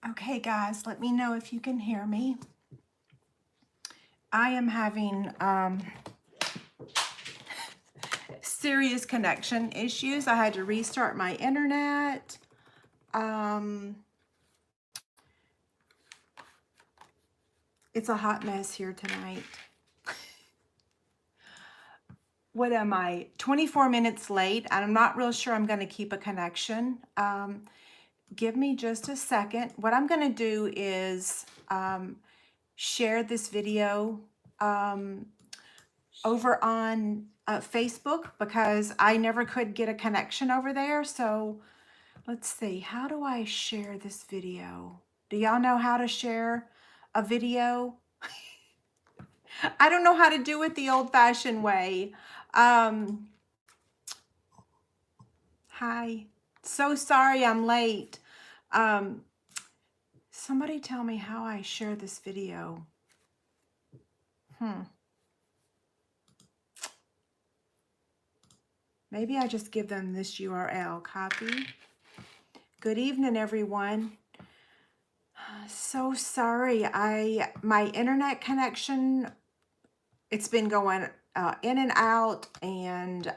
Okay, guys, let me know if you can hear me. I am having serious connection issues. I had to restart my internet. It's a hot mess here tonight. What am I? 24 minutes late. I'm not real sure I'm going to keep a connection. Give me just a second. What I'm going to do is share this video over on Facebook because I never could get a connection over there. So let's see, how do I share this video? Do y'all know how to share a video? I don't know how to do it the old-fashioned way. Hi. So sorry I'm late. Somebody tell me how I share this video. Maybe I just give them this URL. Copy. Good evening, everyone. So sorry. My internet connection, it's been going in and out, and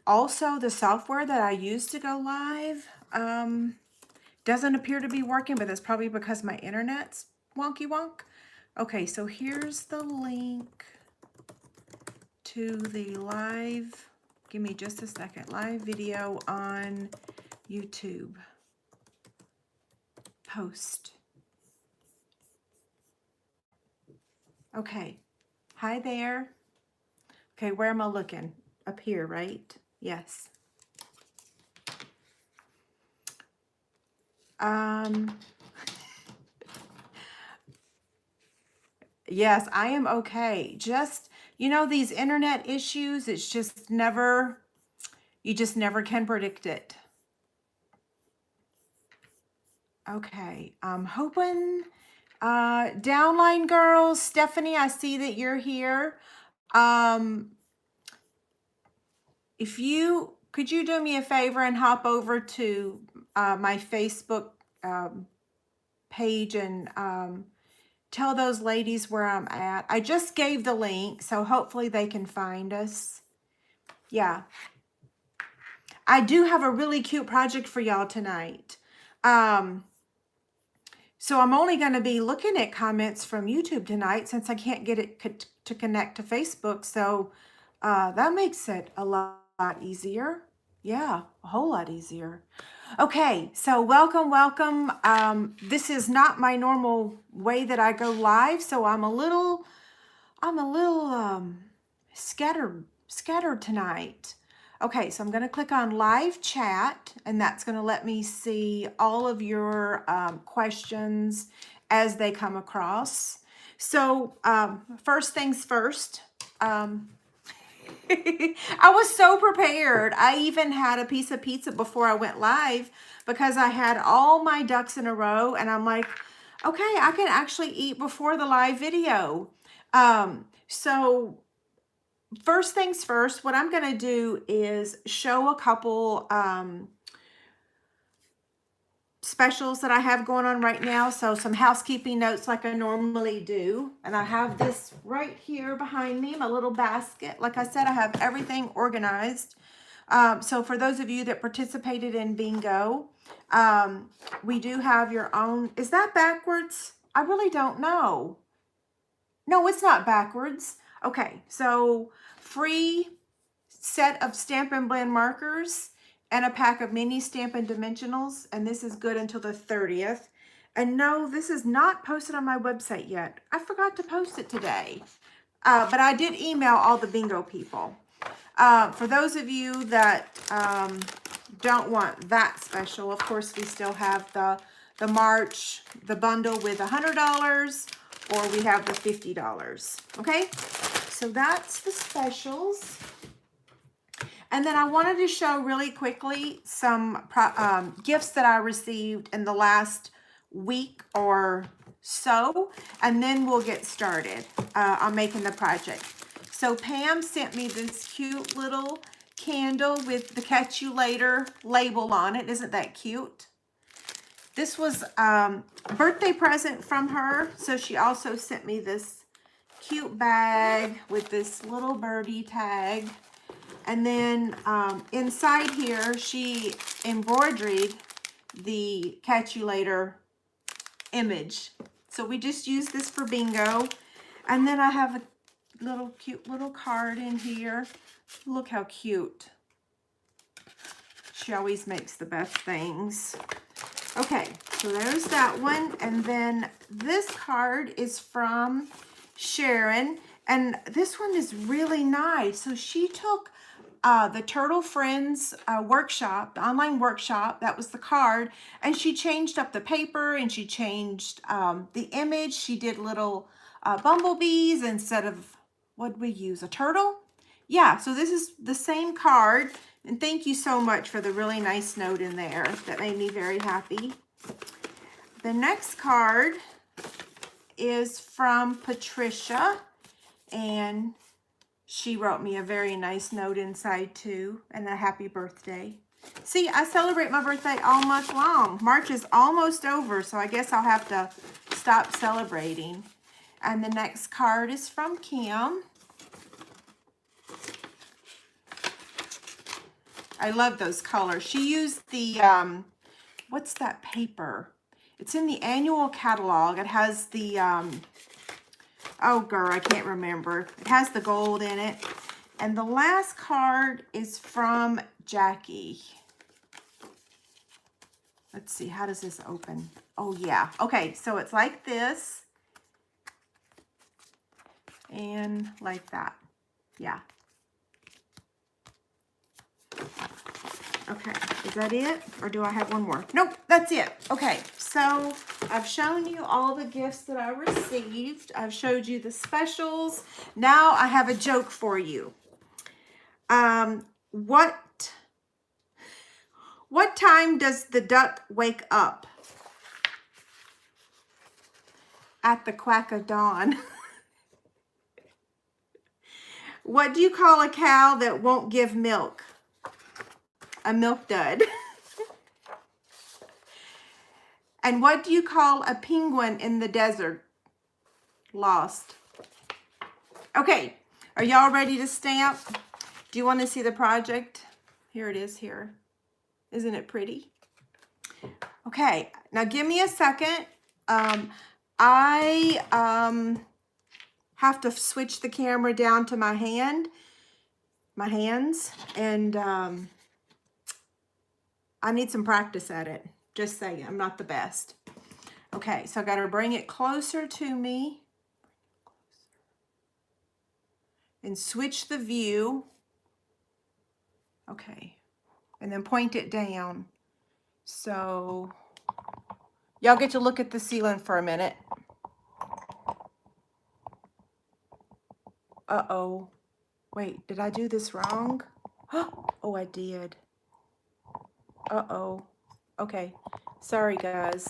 also the software that I use to go live doesn't appear to be working, but that's probably because my internet's wonky wonk. Okay, so here's the link to the live, give me just a second, live video on YouTube. Post. Okay, hi there. Okay, where am I looking? Up here, right? Yes. Yes, I am okay. Just, you know, these internet issues, it's just never, you just never can predict it. Okay, I'm hoping, downline girls, Stephanie, I see that you're here. If you, could you do me a favor and hop over to my Facebook page and tell those ladies where I'm at. I just gave the link, so hopefully they can find us. Yeah. I do have a really cute project for y'all tonight. So I'm only going to be looking at comments from YouTube tonight since I can't get it to connect to Facebook. So that makes it a lot easier. Yeah, a whole lot easier. Okay, so welcome. This is not my normal way that I go live, so I'm a little scattered tonight. Okay, so I'm going to click on live chat, and that's going to let me see all of your questions as they come across. So first things first, I was so prepared. I even had a piece of pizza before I went live because I had all my ducks in a row, and I'm like, okay, I can actually eat before the live video. So first things first, what I'm going to do is show a couple specials that I have going on right now. So some housekeeping notes like I normally do. And I have this right here behind me, my little basket. Like I said, I have everything organized. So for those of you that participated in bingo, we do have your own. Is that backwards? I really don't know. No, it's not backwards. Okay, so free set of Stampin' Blend markers and a pack of mini Stampin' Dimensionals, and this is good until the 30th. And no, this is not posted on my website yet. I forgot to post it today, but I did email all the bingo people. For those of you that don't want that special, of course, we still have the March, the bundle with $100, or we have the $50. Okay, so that's the specials. And then I wanted to show really quickly some gifts that I received in the last week or so, and then we'll get started on making the project. So Pam sent me this cute little candle with the Catch You Later label on it. Isn't that cute? This was a birthday present from her. So she also sent me this cute bag with this little birdie tag. And then inside here, she embroidered the Catch You Later image. So we just used this for bingo. And then I have a little cute little card in here. Look how cute. She always makes the best things. Okay, so there's that one. And then this card is from Sharon. And this one is really nice. So she took the Turtle Friends workshop, the online workshop, that was the card, and she changed up the paper and she changed the image. She did little bumblebees instead of, what did we use, a turtle? Yeah, so this is the same card, and thank you so much for the really nice note in there. That made me very happy. The next card is from Patricia, and she wrote me a very nice note inside too, and a happy birthday. See, I celebrate my birthday all month long. March is almost over, so I guess I'll have to stop celebrating. And the next card is from Kim. I love those colors. She used the, what's that paper? It's in the annual catalog. It has the, oh, girl, I can't remember. It has the gold in it. And the last card is from Jackie. Let's see, how does this open? Oh, yeah. Okay, so it's like this. And like that. Yeah. Okay, is that it? Or do I have one more? Nope, that's it. Okay, so I've shown you all the gifts that I received. I've showed you the specials. Now I have a joke for you. What time does the duck wake up? At the quack of dawn. What do you call a cow that won't give milk? A milk dud. And what do you call a penguin in the desert? Lost. Okay, are y'all ready to stamp? Do you want to see the project? Here it is here. Isn't it pretty? Okay, now give me a second. I have to switch the camera down to my hands, and I need some practice at it. Just saying, I'm not the best. Okay, so I got to bring it closer to me and switch the view. Okay, and then point it down. So y'all get to look at the ceiling for a minute. Uh-oh. Wait, did I do this wrong? Oh, I did. Uh-oh. Okay. Sorry, guys.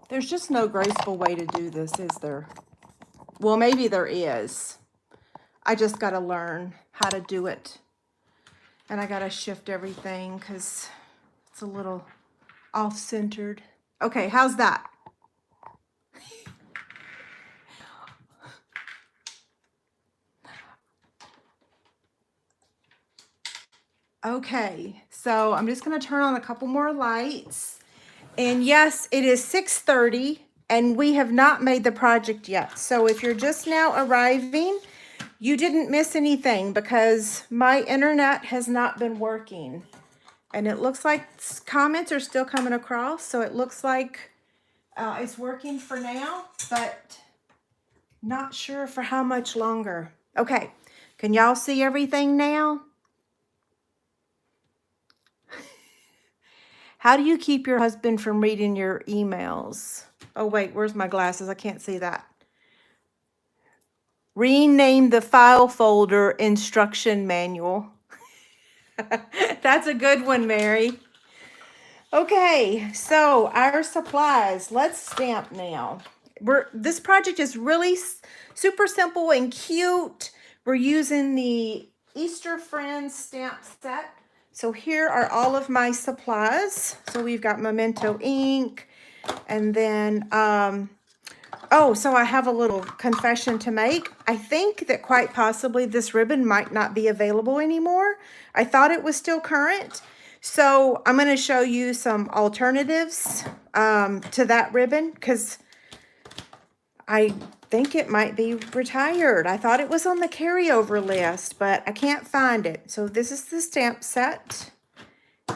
There's just no graceful way to do this, is there? Well, maybe there is. I just got to learn how to do it. And I got to shift everything because it's a little off-centered. Okay, how's that? Okay, so I'm just going to turn on a couple more lights. And yes, it is 6:30 and we have not made the project yet. So if you're just now arriving, you didn't miss anything because my internet has not been working. And it looks like comments are still coming across. So it looks like it's working for now, but not sure for how much longer. Okay, can y'all see everything now? How do you keep your husband from reading your emails? Oh, wait, where's my glasses? I can't see that. Rename the file folder instruction manual. That's a good one, Mary. Okay, so our supplies. Let's stamp now. this project is really super simple and cute. We're using the Easter Friends stamp set. So here are all of my supplies. So we've got Memento ink, and then oh, so I have a little confession to make. I think that quite possibly this ribbon might not be available anymore. I thought it was still current. So I'm going to show you some alternatives to that ribbon, because I think it might be retired. I thought it was on the carryover list, but I can't find it. So this is the stamp set.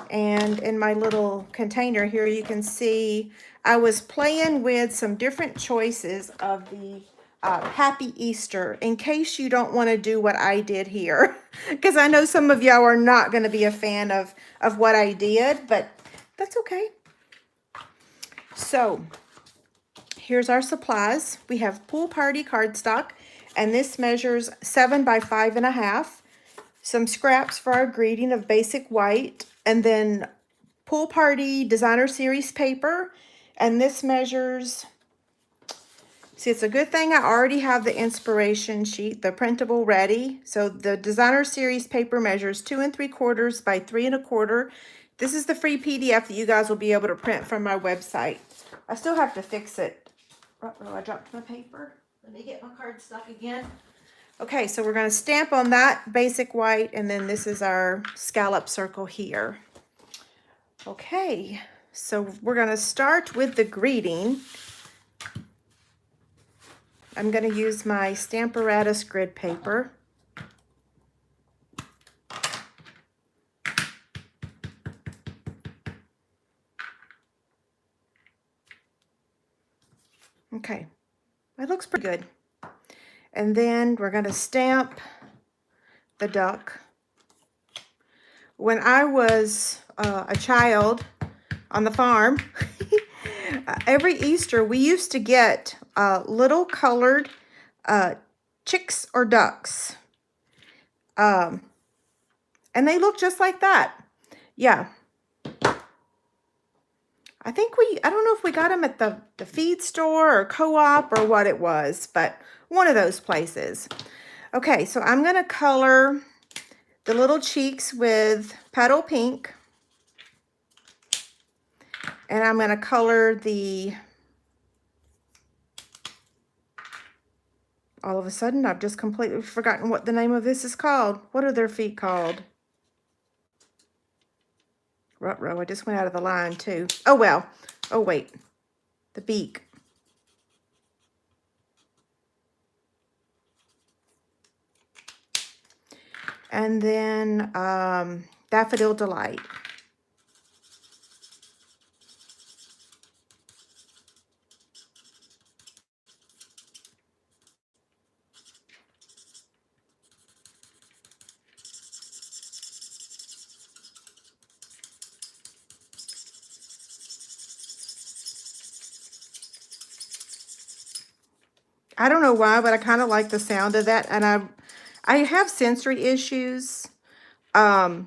And in my little container here, you can see I was playing with some different choices of the Happy Easter, in case you don't want to do what I did here. Because I know some of y'all are not going to be a fan of what I did, but that's okay. So here's our supplies. We have Pool Party cardstock, and this measures 7 by 5.5. Some scraps for our greeting of basic white, and then Pool Party Designer Series paper, and this measures, see, it's a good thing I already have the inspiration sheet, the printable, ready. So the Designer Series paper measures 2 3/4 by 3 1/4. This is the free PDF that you guys will be able to print from my website. I still have to fix it. Uh-oh, I dropped my paper. Let me get my cardstock again. Okay, so we're going to stamp on that basic white, and then this is our scallop circle here. Okay, so we're going to start with the greeting. I'm going to use my Stamparatus grid paper. Okay, that looks pretty good. And then we're going to stamp the duck. When I was a child on the farm, every Easter we used to get little colored chicks or ducks. And they look just like that. Yeah. I think I don't know if we got them at the feed store or co-op or what it was, but one of those places. Okay, so I'm going to color the little cheeks with Petal Pink. And I'm going to color all of a sudden, I've just completely forgotten what the name of this is called. What are their feet called? Ruh-roh, I just went out of the line too. Oh, well. Oh, wait. The beak. And then Daffodil Delight. I don't know why, but I kind of like the sound of that. And I have sensory issues. But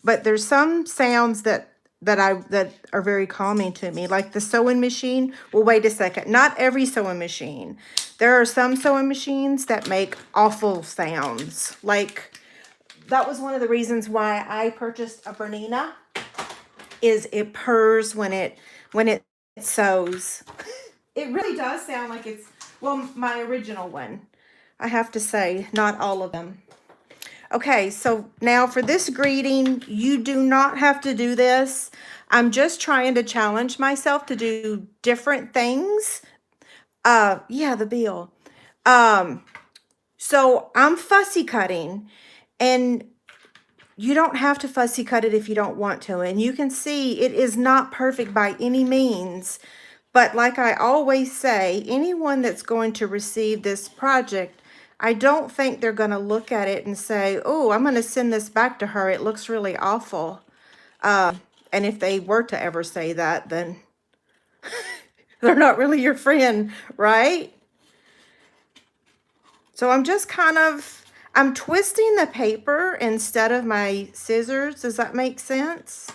there's some sounds that are very calming to me, like the sewing machine. Well, wait a second. Not every sewing machine. There are some sewing machines that make awful sounds. Like, that was one of the reasons why I purchased a Bernina, is it purrs when it sews. It really does sound like it's, well, my original one, I have to say, not all of them. Okay, so now for this greeting, you do not have to do this. I'm just trying to challenge myself to do different things. Yeah, the bill. So I'm fussy cutting, and you don't have to fussy cut it if you don't want to. And you can see it is not perfect by any means. But like I always say, anyone that's going to receive this project, I don't think they're going to look at it and say, oh, I'm going to send this back to her. It looks really awful. And if they were to ever say that, then they're not really your friend, right? So I'm just I'm twisting the paper instead of my scissors. Does that make sense?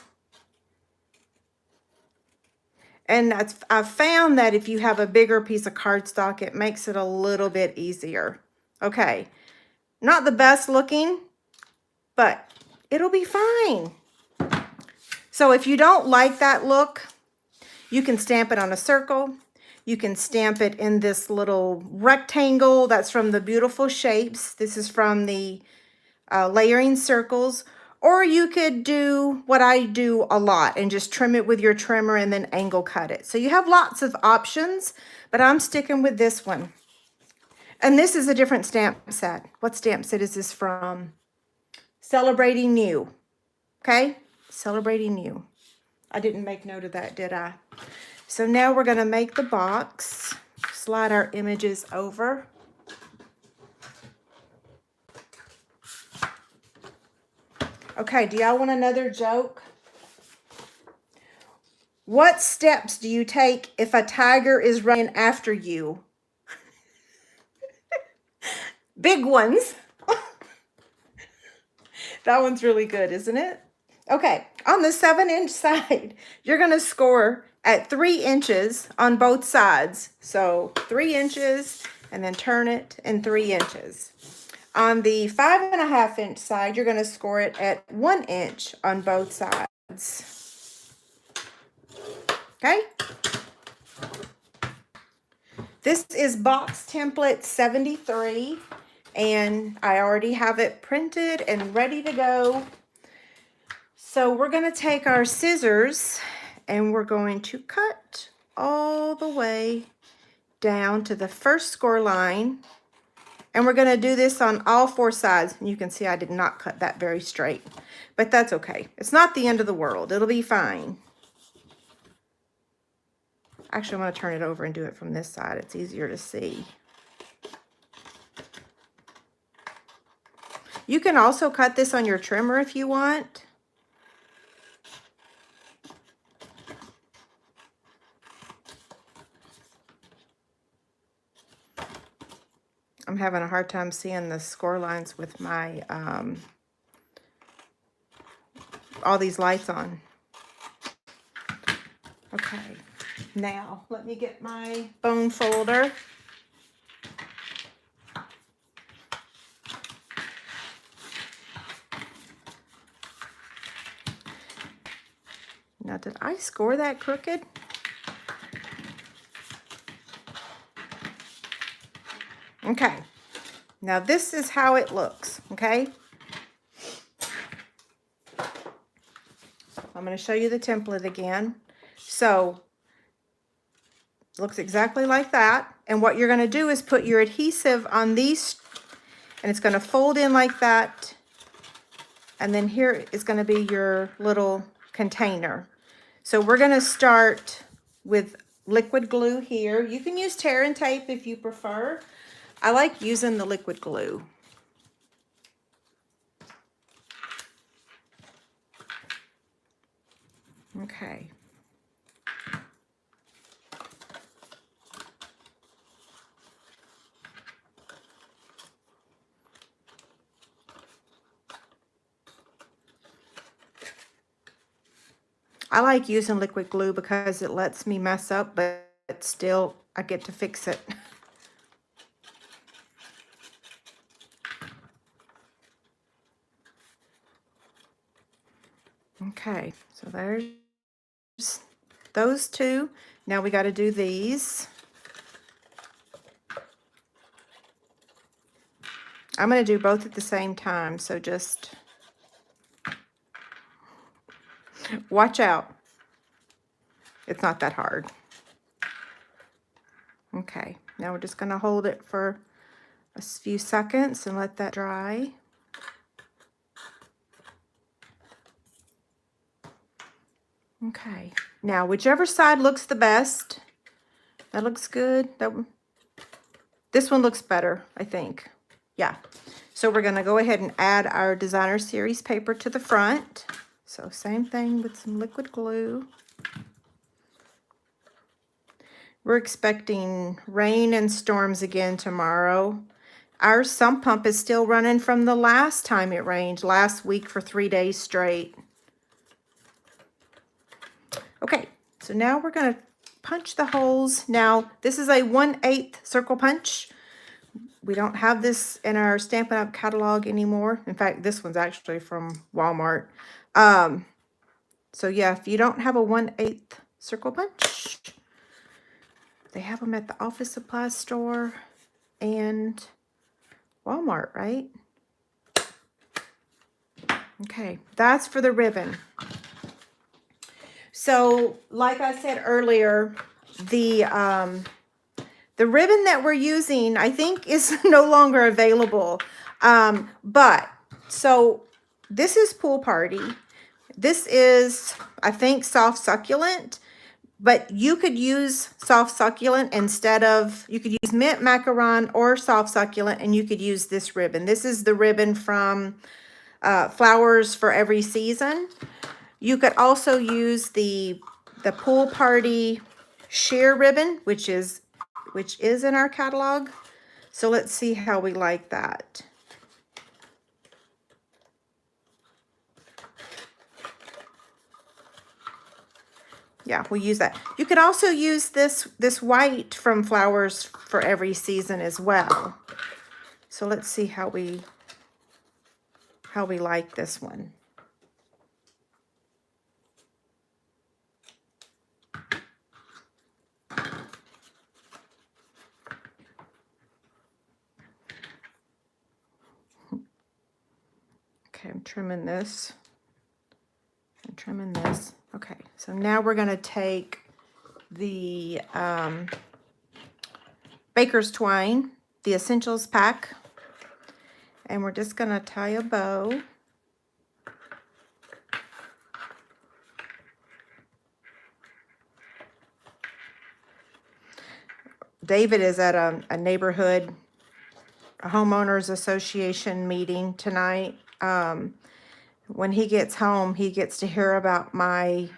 And I've found that if you have a bigger piece of cardstock, it makes it a little bit easier. Okay, not the best looking, but it'll be fine. So if you don't like that look, you can stamp it on a circle. You can stamp it in this little rectangle. That's from the Beautiful Shapes. This is from the Layering Circles. Or you could do what I do a lot and just trim it with your trimmer and then angle cut it. So you have lots of options, but I'm sticking with this one. And this is a different stamp set. What stamp set is this from? Celebrating New. Okay? Celebrating New. I didn't make note of that, did I? So now we're going to make the box. Slide our images over. Okay, do y'all want another joke? What steps do you take if a tiger is running after you? Big ones. That one's really good, isn't it? Okay, on the 7-inch side, you're going to score at 3 inches on both sides. So 3 inches and then turn it in 3 inches. On the 5.5-inch side, you're going to score it at 1 inch on both sides. Okay? This is box template 73, and I already have it printed and ready to go. So we're going to take our scissors and we're going to cut all the way down to the first score line. And we're going to do this on all 4 sides. And you can see I did not cut that very straight, but that's okay. It's not the end of the world. It'll be fine. Actually, I'm going to turn it over and do it from this side. It's easier to see. You can also cut this on your trimmer if you want. I'm having a hard time seeing the score lines with my, all these lights on. Okay, now let me get my bone folder. Now, did I score that crooked? Okay, now this is how it looks, okay? I'm going to show you the template again. So, it looks exactly like that. And what you're going to do is put your adhesive on these, and it's going to fold in like that. And then here is going to be your little container. So we're going to start with liquid glue here. You can use tear and tape if you prefer. I like using the liquid glue. Okay. I like using liquid glue because it lets me mess up, but still I get to fix it. Okay, so there's those two. Now we got to do these. I'm going to do both at the same time, so just watch out. It's not that hard. Okay, now we're just going to hold it for a few seconds and let that dry. Okay, now whichever side looks the best. That looks good. This one looks better, I think. Yeah. So we're going to go ahead and add our Designer Series paper to the front. So same thing with some liquid glue. We're expecting rain and storms again tomorrow. Our sump pump is still running from the last time it rained, last week for 3 days straight. Okay, so now we're going to punch the holes. Now, this is a 1/8 circle punch. We don't have this in our Stampin' Up! Catalog anymore. In fact, this one's actually from Walmart. So yeah, if you don't have a 1/8 circle punch, they have them at the office supply store and Walmart, right? Okay, that's for the ribbon. So, like I said earlier, the ribbon that we're using, I think, is no longer available. But, so, this is Pool Party. This is, I think, Soft Succulent. But you could use Soft Succulent instead of, you could use Mint Macaron or Soft Succulent, and you could use this ribbon. This is the ribbon from Flowers for Every Season. You could also use the Pool Party sheer ribbon, which is in our catalog. So let's see how we like that. Yeah, we'll use that. You could also use this white from Flowers for Every Season as well. So let's see how we like this one. Okay, I'm trimming this. I'm trimming this. Okay, so now we're going to take the Baker's Twine, the Essentials pack, and we're just going to tie a bow. David is at a neighborhood, a homeowners association meeting tonight. When he gets home, he gets to hear about my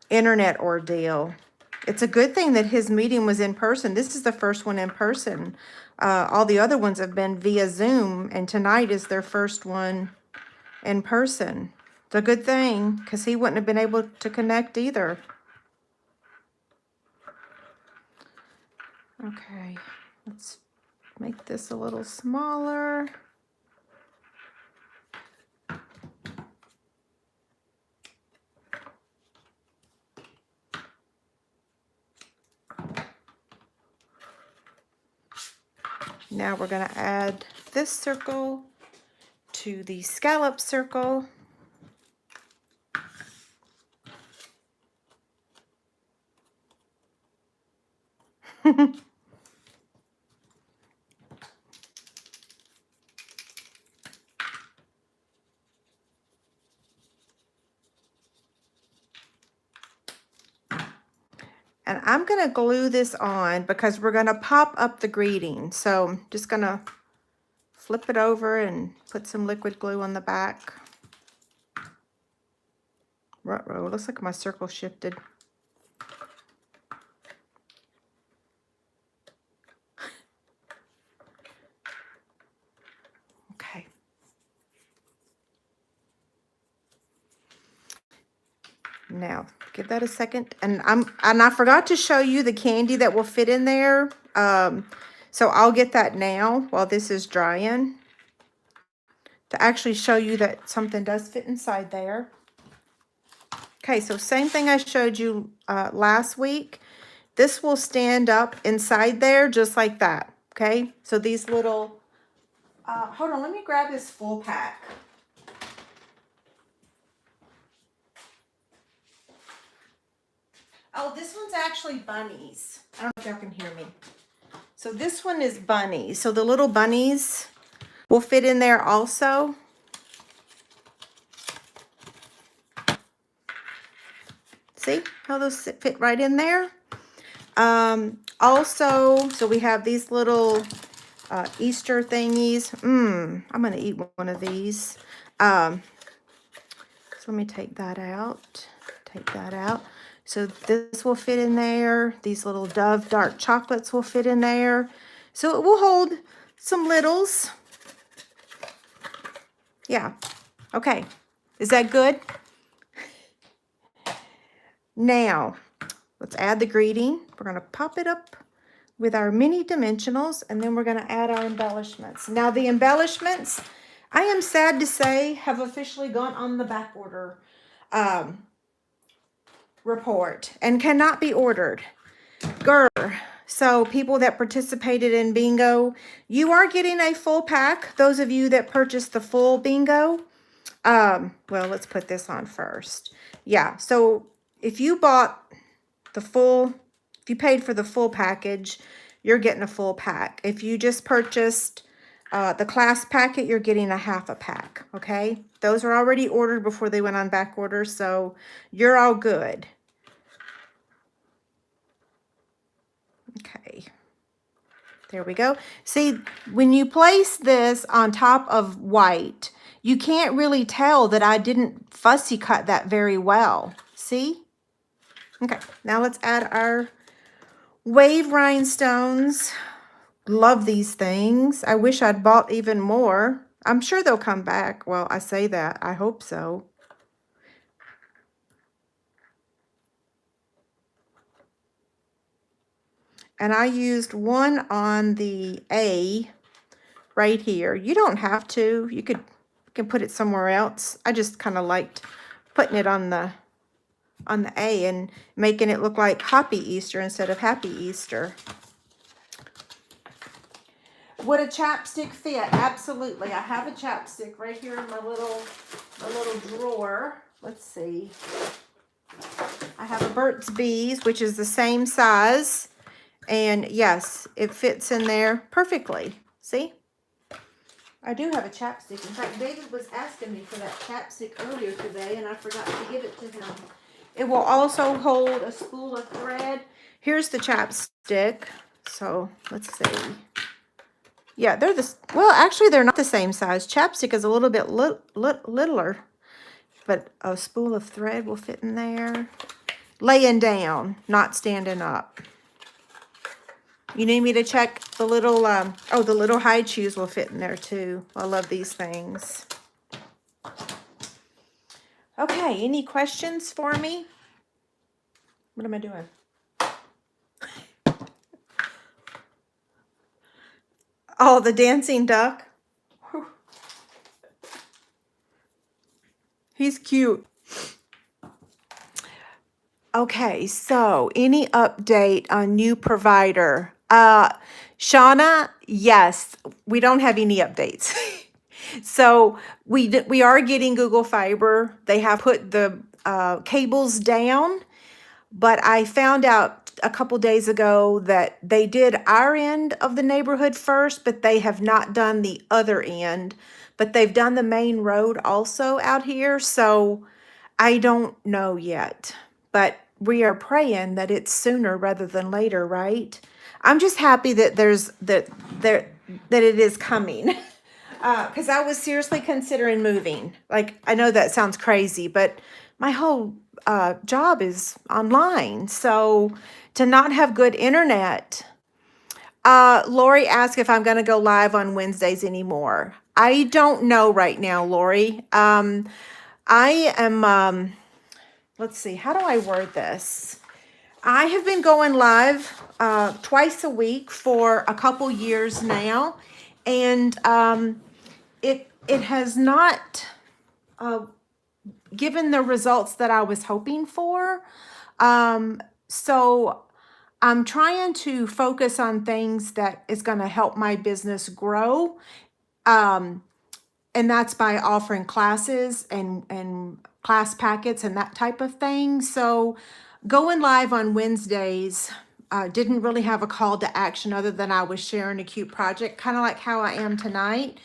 internet ordeal. It's a good thing that his meeting was in person. This is the first one in person. All the other ones have been via Zoom, and tonight is their first one in person. It's a good thing, because he wouldn't have been able to connect either. Okay, let's make this a little smaller. Now we're going to add this circle to the scallop circle. And I'm going to glue this on because we're going to pop up the greeting. So I'm just going to flip it over and put some liquid glue on the back. Ruh-roh, looks like my circle shifted. Okay. Now, give that a second. And I forgot to show you the candy that will fit in there. So I'll get that now while this is drying, to actually show you that something does fit inside there. Okay, so same thing I showed you last week. This will stand up inside there just like that, okay? So these little, hold on, let me grab this full pack. Oh, this one's actually bunnies. I don't know if y'all can hear me. So this one is bunnies. So the little bunnies will fit in there also. See how those fit right in there? Also, so we have these little Easter thingies. I'm going to eat one of these. So let me take that out. Take that out. So this will fit in there. These little Dove dark chocolates will fit in there. So it will hold some littles. Yeah. Okay. Is that good? Now, let's add the greeting. We're going to pop it up with our mini dimensionals, and then we're going to add our embellishments. Now the embellishments, I am sad to say, have officially gone on the back order report and cannot be ordered. Grr. So people that participated in bingo, you are getting a full pack. Those of you that purchased the full bingo, well, let's put this on first. Yeah, so if you bought the full, if you paid for the full package, you're getting a full pack. If you just purchased the class packet, you're getting a half a pack, okay? Those are already ordered before they went on back order, so you're all good. Okay, there we go. See, when you place this on top of white, you can't really tell that I didn't fussy cut that very well. See? Okay, now let's add our wave rhinestones. Love these things. I wish I'd bought even more. I'm sure they'll come back. Well, I say that. I hope so. And I used one on the A right here. You don't have to. You can put it somewhere else. I just kind of liked putting it on the A and making it look like Hoppy Easter instead of Happy Easter. Would a chapstick fit? Absolutely. I have a chapstick right here in my little drawer. Let's see. I have a Burt's Bees, which is the same size. And yes, it fits in there perfectly. See? I do have a chapstick. In fact, David was asking me for that chapstick earlier today, and I forgot to give it to him. It will also hold a spool of thread. Here's the chapstick. So let's see. Yeah, they're well, actually, they're not the same size. Chapstick is a little bit littler, but a spool of thread will fit in there. Laying down, not standing up. You need me to check the little, oh, the little high shoes will fit in there too. I love these things. Okay, any questions for me? What am I doing? Oh, the dancing duck. Whew. He's cute. Okay, so any update on new provider? Shauna, yes, we don't have any updates. So we are getting Google Fiber. They have put the cables down, but I found out a couple days ago that they did our end of the neighborhood first, but they have not done the other end. But they've done the main road also out here, so I don't know yet. But we are praying that it's sooner rather than later, right? I'm just happy that that it is coming. Because I was seriously considering moving. Like, I know that sounds crazy, but my whole job is online. So to not have good internet. Lori asked if I'm going to go live on Wednesdays anymore. I don't know right now, Lori. I am, let's see, how do I word this? I have been going live twice a week for a couple years now. And it has not given the results that I was hoping for. So I'm trying to focus on things that is going to help my business grow. And that's by offering classes and class packets and that type of thing. So going live on Wednesdays didn't really have a call to action other than I was sharing a cute project, kind of like how I am tonight.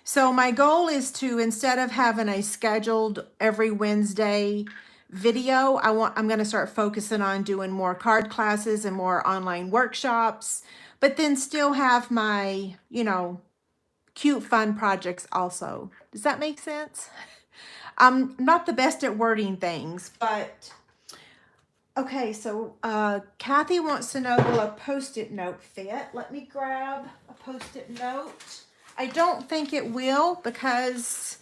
So my goal is to, instead of having a scheduled every Wednesday video, I'm going to start focusing on doing more card classes and more online workshops, but then still have my, cute fun projects also. Does that make sense? I'm not the best at wording things, but okay, so Kathy wants to know, will a Post-it note fit? Let me grab a Post-it note. I don't think it will because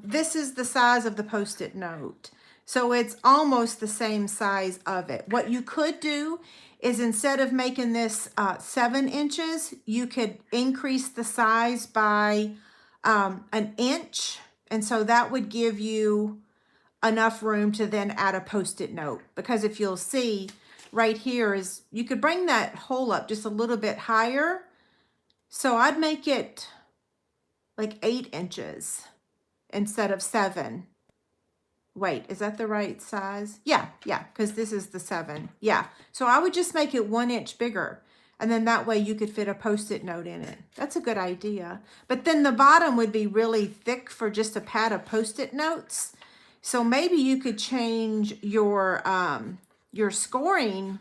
this is the size of the Post-it note. So it's almost the same size of it. What you could do is instead of making this 7 inches, you could increase the size by an inch. And so that would give you enough room to then add a Post-it note. Because if you'll see right here is, you could bring that hole up just a little bit higher. So I'd make it like 8 inches instead of 7. Wait, is that the right size? Yeah, because this is the 7. Yeah, so I would just make it 1 inch bigger. And then that way you could fit a Post-it note in it. That's a good idea. But then the bottom would be really thick for just a pad of Post-it notes. So maybe you could change your scoring.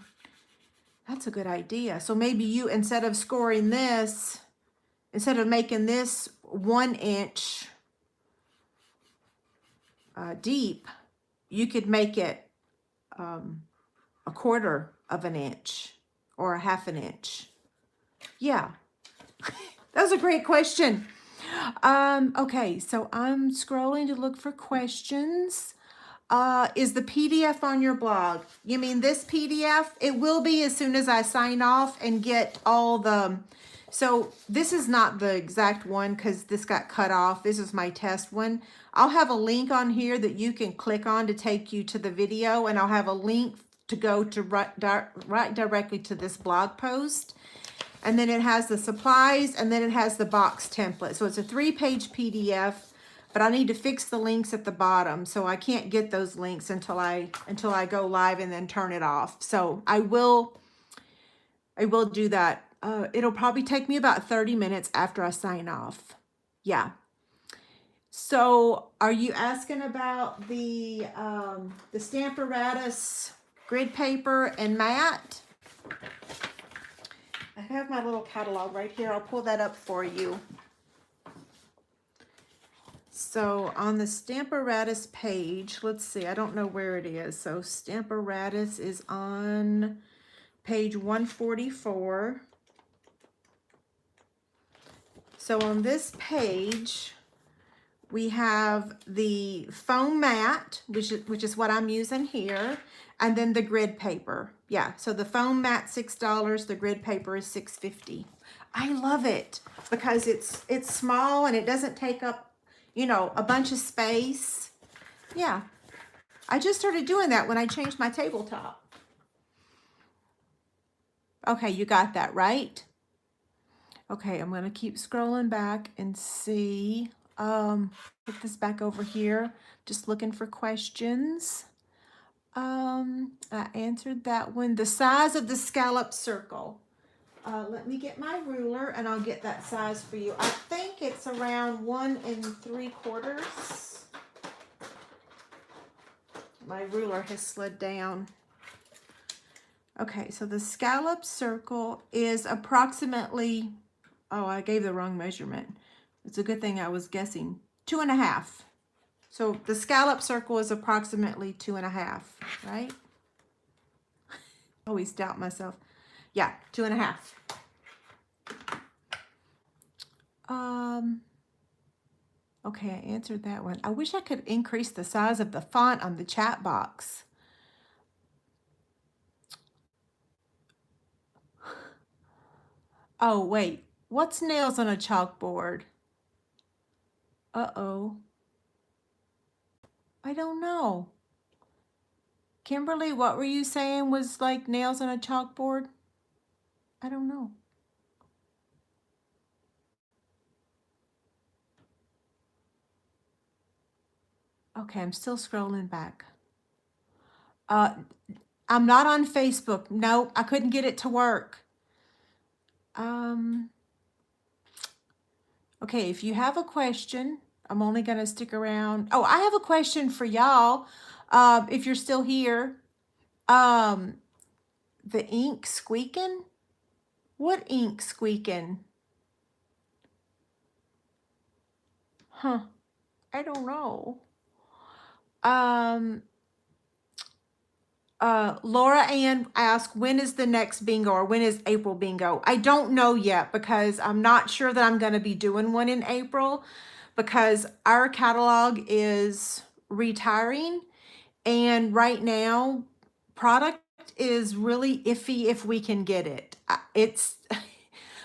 That's a good idea. So maybe you, instead of scoring this, instead of making this 1 inch deep, you could make it a 1/4 of an inch or a 1/2 inch. Yeah, that was a great question. Okay, so I'm scrolling to look for questions. Is the PDF on your blog? You mean this PDF? It will be as soon as I sign off and get all the, so this is not the exact one because this got cut off. This is my test one. I'll have a link on here that you can click on to take you to the video, and I'll have a link to go to right directly to this blog post. And then it has the supplies, and then it has the box template. So it's a 3-page PDF, but I need to fix the links at the bottom. So I can't get those links until I go live and then turn it off. So I will do that. It'll probably take me about 30 minutes after I sign off. Yeah. So are you asking about the Stamparatus grid paper and mat? I have my little catalog right here. I'll pull that up for you. So on the Stamparatus page, let's see, I don't know where it is. So Stamparatus is on page 144. So on this page, we have the foam mat, which is what I'm using here, and then the grid paper. Yeah, so the foam mat $6, the grid paper is $6.50. I love it because it's small and it doesn't take up, you know, a bunch of space. Yeah, I just started doing that when I changed my tabletop. Okay, you got that right? Okay, I'm gonna keep scrolling back and see. Put this back over here. Just looking for questions. I answered that one. The size of the scallop circle. Let me get my ruler and I'll get that size for you. I think it's around 1 3/4. My ruler has slid down. Okay, so the scallop circle is approximately, oh, I gave the wrong measurement. It's a good thing I was guessing. 2.5. So the scallop circle is approximately 2.5, right? Always doubt myself. Yeah, 2.5. Okay, I answered that one. I wish I could increase the size of the font on the chat box. Oh, wait. What's nails on a chalkboard? Uh-oh. I don't know. Kimberly, what were you saying was like nails on a chalkboard? I don't know. Okay, I'm still scrolling back. I'm not on Facebook. No, I couldn't get it to work. Okay, if you have a question, I'm only going to stick around. Oh, I have a question for y'all. If you're still here. The ink squeaking? What ink squeaking? Huh. I don't know. Laura Ann asked, when is the next bingo, or when is April bingo? I don't know yet because I'm not sure that I'm going to be doing one in April because our catalog is retiring And right now, product is really iffy if we can get it. It's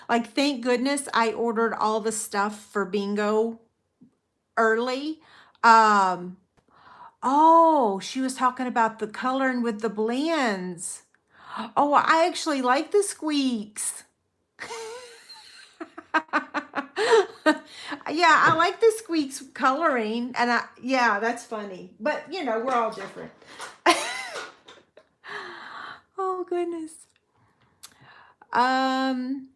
like, thank goodness I ordered all the stuff for bingo early. Um, oh, she was talking about the coloring with the blends. Oh, I actually like the squeaks. Yeah, I like the squeaks coloring, and yeah, that's funny. But you know, we're all different. Oh goodness. Um,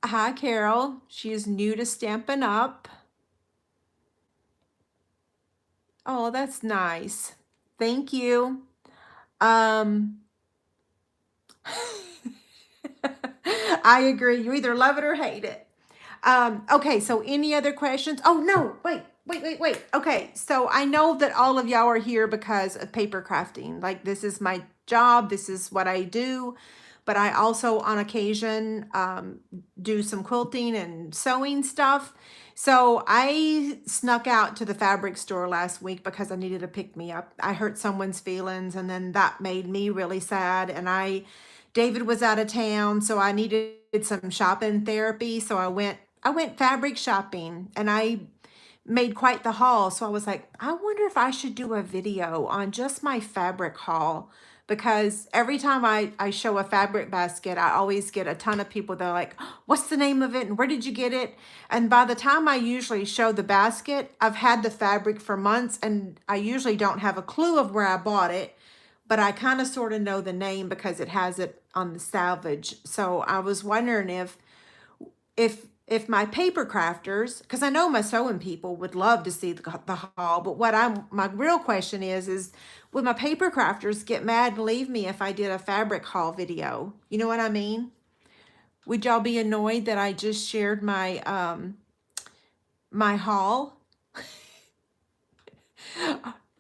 Hi Carol. She is new to Stampin' Up. Oh, that's nice. Thank you. Um, I agree. You either love it or hate it. Okay, so any other questions? Oh, no, wait. Okay, so I know that all of y'all are here because of paper crafting. Like, this is my job, this is what I do, but I also, on occasion, do some quilting and sewing stuff. So I snuck out to the fabric store last week because I needed to pick me up. I hurt someone's feelings, and then that made me really sad, and David was out of town, so I needed some shopping therapy. So I went fabric shopping, and I made quite the haul. So I was like, I wonder if I should do a video on just my fabric haul, because every time I show a fabric basket, I always get a ton of people that are like, what's the name of it and where did you get it? And by the time I usually show the basket, I've had the fabric for months, and I usually don't have a clue of where I bought it, but I kind of sort of know the name because it has it on the salvage. So I was wondering if my paper crafters, because I know my sewing people would love to see the haul, but my real question is would my paper crafters get mad and leave me if I did a fabric haul video? You know what I mean? Would y'all be annoyed that I just shared my haul?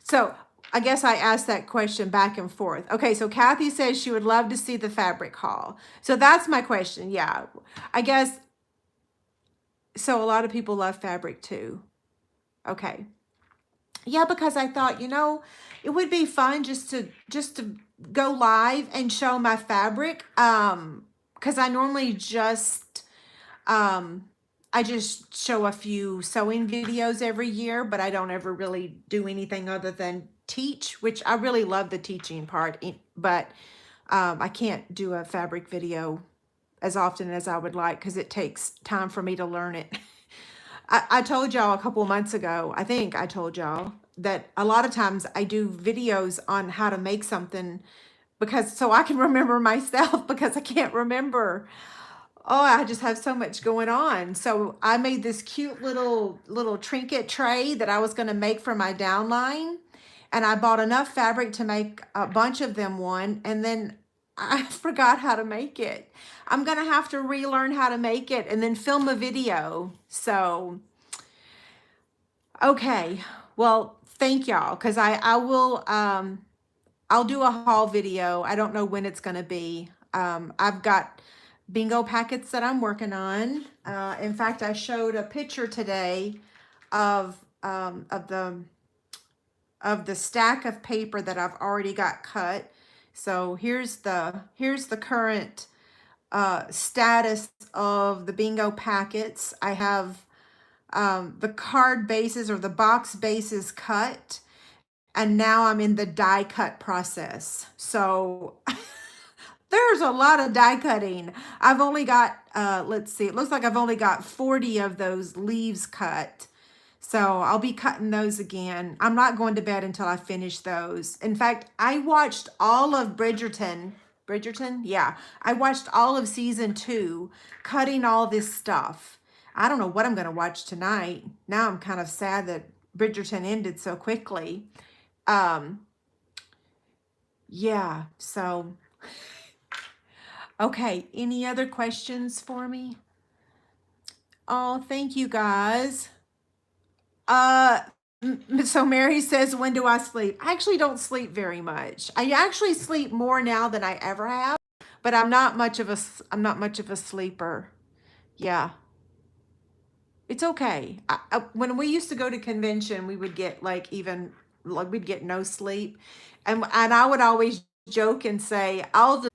So I guess I asked that question back and forth. Okay, so Kathy says she would love to see the fabric haul. So that's my question. Yeah, I guess. So a lot of people love fabric too. Okay. Yeah, because I thought, it would be fun just to go live and show my fabric. Because I normally um I just show a few sewing videos every year, but I don't ever really do anything other than teach, which I really love the teaching part, but I can't do a fabric video as often as I would like because it takes time for me to learn it. I told y'all a couple of months ago, I think I told y'all that a lot of times I do videos on how to make something because so I can remember myself because I can't remember. Oh, I just have so much going on. So I made this cute little trinket tray that I was going to make for my downline, and I bought enough fabric to make a bunch of them one, and then I forgot how to make it. I'm going to have to relearn how to make it and then film a video. So, okay. Well, thank y'all, because I will I'll do a haul video. I don't know when it's going to be. I've got bingo packets that I'm working on. In fact, I showed a picture today of the stack of paper that I've already got cut. So here's the current status of the bingo packets. I have the card bases or the box bases cut, and now I'm in the die cut process. So there's a lot of die cutting. I've only got, let's see, it looks like I've only got 40 of those leaves cut. So I'll be cutting those again. I'm not going to bed until I finish those. In fact, I watched all of Bridgerton. Bridgerton? Yeah. I watched all of season 2, cutting all this stuff. I don't know what I'm going to watch tonight. Now I'm kind of sad that Bridgerton ended so quickly. Yeah, so... Okay, any other questions for me? Oh, thank you guys. So Mary says, when do I sleep? I actually don't sleep very much. I actually sleep more now than I ever have, but I'm not much of a sleeper. Yeah. It's okay. When we used to go to convention, we would get like even like we'd get no sleep. And I would always joke and say, I'll